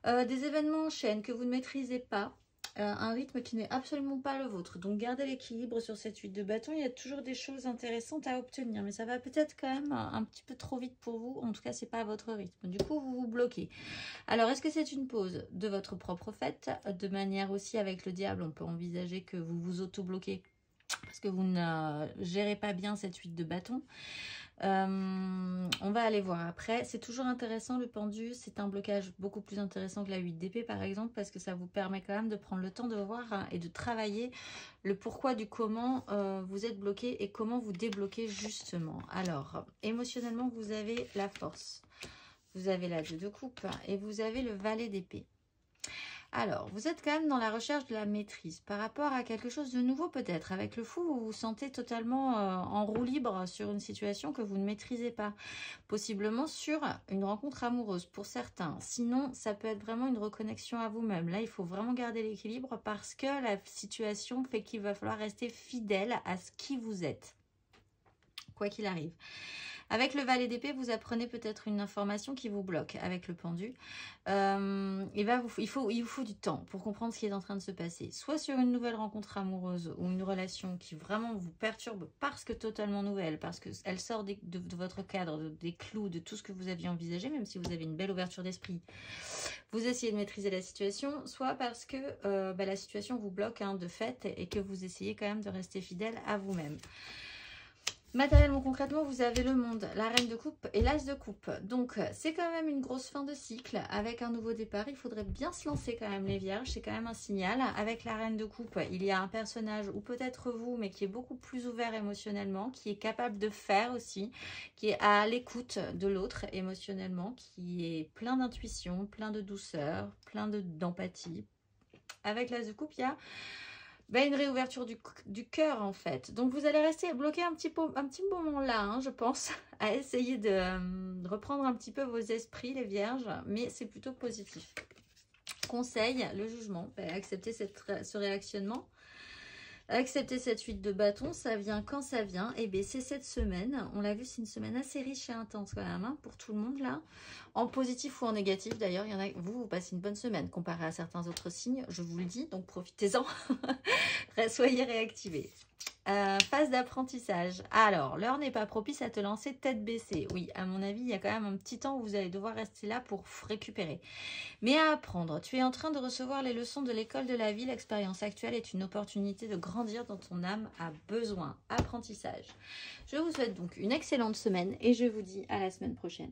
Des événements en chaîne que vous ne maîtrisez pas. Un rythme qui n'est absolument pas le vôtre. Donc gardez l'équilibre sur cette 8 de bâton. Il y a toujours des choses intéressantes à obtenir, mais ça va peut-être quand même un petit peu trop vite pour vous. En tout cas, c'est pas à votre rythme. Du coup, vous vous bloquez. Alors, est-ce que c'est une pause de votre propre fait? De manière aussi avec le diable, on peut envisager que vous vous auto-bloquez parce que vous ne gérez pas bien cette 8 de bâton. On va aller voir après. C'est toujours intéressant le pendu, c'est un blocage beaucoup plus intéressant que la 8 d'épée par exemple, parce que ça vous permet quand même de prendre le temps de voir et de travailler le pourquoi du comment vous êtes bloqué et comment vous débloquer justement. Alors, émotionnellement, vous avez la force, vous avez la 2 de coupe et vous avez le valet d'épée. Alors, vous êtes quand même dans la recherche de la maîtrise par rapport à quelque chose de nouveau peut-être. Avec le fou, vous vous sentez totalement en roue libre sur une situation que vous ne maîtrisez pas. Possiblement sur une rencontre amoureuse pour certains. Sinon, ça peut être vraiment une reconnexion à vous-même. Là, il faut vraiment garder l'équilibre parce que la situation fait qu'il va falloir rester fidèle à ce qui vous êtes. quoi qu'il arrive. Avec le valet d'épée, vous apprenez peut-être une information qui vous bloque avec le pendu. Il vous faut du temps pour comprendre ce qui est en train de se passer. Soit sur une nouvelle rencontre amoureuse ou une relation qui vraiment vous perturbe parce que totalement nouvelle, parce qu'elle sort de votre cadre, des clous, de tout ce que vous aviez envisagé, même si vous avez une belle ouverture d'esprit. Vous essayez de maîtriser la situation, soit parce que la situation vous bloque de fait et que vous essayez quand même de rester fidèle à vous-même. Matériellement, concrètement, vous avez le monde, la reine de coupe et l'as de coupe. Donc, c'est quand même une grosse fin de cycle. Avec un nouveau départ, il faudrait bien se lancer quand même les vierges. C'est quand même un signal. Avec la reine de coupe, il y a un personnage, ou peut-être vous, mais qui est beaucoup plus ouvert émotionnellement, qui est capable de faire aussi, qui est à l'écoute de l'autre émotionnellement, qui est plein d'intuition, plein de douceur, plein d'empathie. Avec l'as de coupe, il y a une réouverture du cœur en fait. Donc vous allez rester bloqué un petit moment là, je pense, à essayer de reprendre un petit peu vos esprits les vierges, mais c'est plutôt positif. Conseil, le jugement, acceptez ce réactionnement. Accepter cette fuite de bâton, ça vient quand ça vient. Et bien c'est cette semaine, on l'a vu, c'est une semaine assez riche et intense quand même, pour tout le monde là. En positif ou en négatif d'ailleurs, il y en a, vous passez une bonne semaine comparé à certains autres signes, je vous le dis, donc profitez-en. Soyez réactivés. Phase d'apprentissage. Alors, l'heure n'est pas propice à te lancer tête baissée. Oui, à mon avis, il y a quand même un petit temps où vous allez devoir rester là pour récupérer. Mais à apprendre. Tu es en train de recevoir les leçons de l'école de la vie. L'expérience actuelle est une opportunité de grandir dont ton âme a besoin. Apprentissage. Je vous souhaite donc une excellente semaine et je vous dis à la semaine prochaine.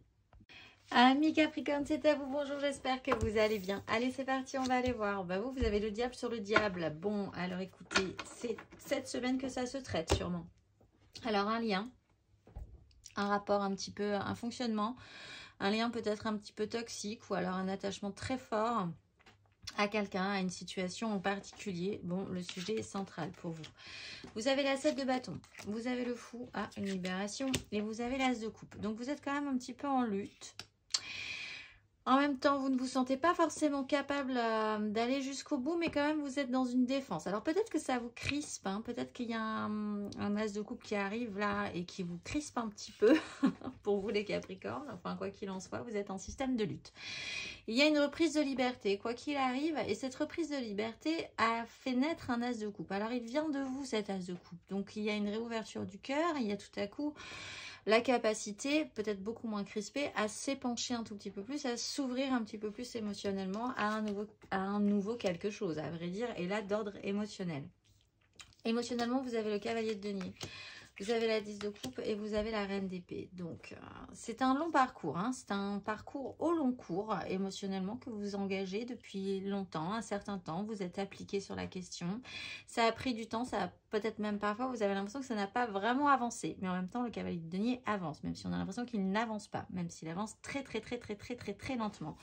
Amis Capricorne, c'est à vous, bonjour, j'espère que vous allez bien. Allez, c'est parti, on va aller voir. Vous avez le diable sur le diable. Bon, alors écoutez, c'est cette semaine que ça se traite sûrement. Alors, un lien, un rapport un petit peu, un fonctionnement, un lien peut-être un petit peu toxique ou alors un attachement très fort à quelqu'un, à une situation en particulier. Bon, le sujet est central pour vous. Vous avez la 7 de bâton, vous avez le fou, une libération, et vous avez l'as de coupe. Donc, vous êtes quand même un petit peu en lutte. En même temps, vous ne vous sentez pas forcément capable d'aller jusqu'au bout, mais quand même, vous êtes dans une défense. Alors, peut-être que ça vous crispe, peut-être qu'il y a un as de coupe qui arrive là et qui vous crispe un petit peu, pour vous les Capricornes. Enfin, quoi qu'il en soit, vous êtes en système de lutte. Il y a une reprise de liberté, quoi qu'il arrive, et cette reprise de liberté a fait naître un as de coupe. Alors, il vient de vous, cet as de coupe. Donc, il y a une réouverture du cœur, il y a tout à coup la capacité, peut-être beaucoup moins crispée, à s'épancher un tout petit peu plus, à s'ouvrir un petit peu plus émotionnellement à un nouveau quelque chose, à vrai dire, et là d'ordre émotionnel. Émotionnellement, vous avez le cavalier de denier, vous avez la 10 de coupe et vous avez la reine d'épée. Donc, c'est un long parcours, c'est un parcours au long cours, émotionnellement, que vous engagez depuis longtemps, un certain temps. Vous êtes appliqué sur la question. Ça a pris du temps, ça a peut-être même parfois, vous avez l'impression que ça n'a pas vraiment avancé. Mais en même temps, le cavalier de denier avance, même si on a l'impression qu'il n'avance pas, même s'il avance très lentement.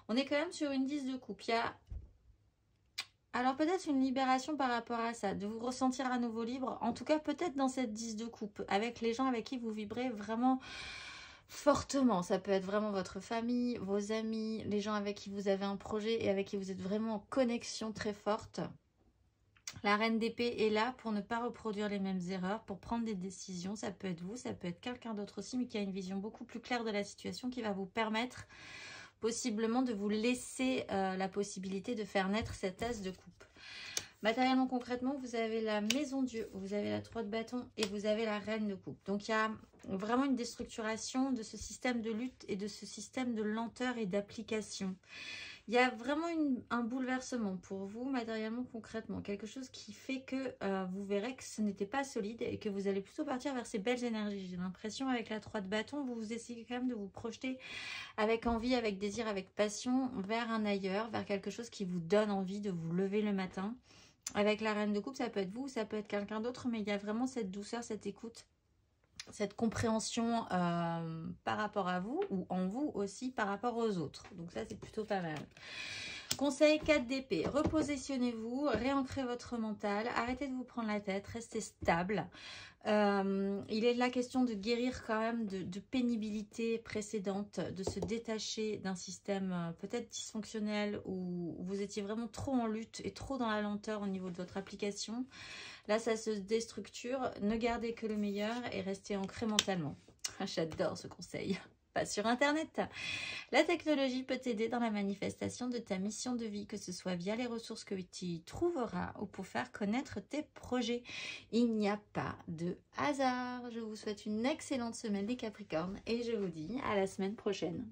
On est quand même sur une 10 de coupe. Il y a... Alors peut-être une libération par rapport à ça, de vous ressentir à nouveau libre, en tout cas peut-être dans cette 10 de coupe, avec les gens avec qui vous vibrez vraiment fortement. Ça peut être vraiment votre famille, vos amis, les gens avec qui vous avez un projet et avec qui vous êtes vraiment en connexion très forte. La reine d'épée est là pour ne pas reproduire les mêmes erreurs, pour prendre des décisions. Ça peut être vous, ça peut être quelqu'un d'autre aussi, mais qui a une vision beaucoup plus claire de la situation, qui va vous permettre possiblement de vous laisser la possibilité de faire naître cet as de coupe. Matériellement, concrètement, vous avez la maison Dieu, vous avez la 3 de bâton et vous avez la reine de coupe. Donc, il y a vraiment une déstructuration de ce système de lutte et de ce système de lenteur et d'application. Il y a vraiment un bouleversement pour vous, matériellement, concrètement. Quelque chose qui fait que vous verrez que ce n'était pas solide et que vous allez plutôt partir vers ces belles énergies. J'ai l'impression, avec la 3 de bâton, vous essayez quand même de vous projeter avec envie, avec désir, avec passion, vers un ailleurs, vers quelque chose qui vous donne envie de vous lever le matin. Avec la reine de coupe, ça peut être vous, ça peut être quelqu'un d'autre, mais il y a vraiment cette douceur, cette écoute, cette compréhension par rapport à vous ou en vous aussi par rapport aux autres. Donc ça, c'est plutôt pas mal. Conseil 4 d'épée, repositionnez-vous, réancrez votre mental, arrêtez de vous prendre la tête, restez stable. Il est là question de guérir quand même de pénibilité précédente, de se détacher d'un système peut-être dysfonctionnel où vous étiez vraiment trop en lutte et trop dans la lenteur au niveau de votre application. Là, ça se déstructure, ne gardez que le meilleur et restez ancré mentalement. J'adore ce conseil. Pas sur Internet. La technologie peut t'aider dans la manifestation de ta mission de vie, que ce soit via les ressources que tu y trouveras ou pour faire connaître tes projets. Il n'y a pas de hasard. Je vous souhaite une excellente semaine les Capricornes et je vous dis à la semaine prochaine.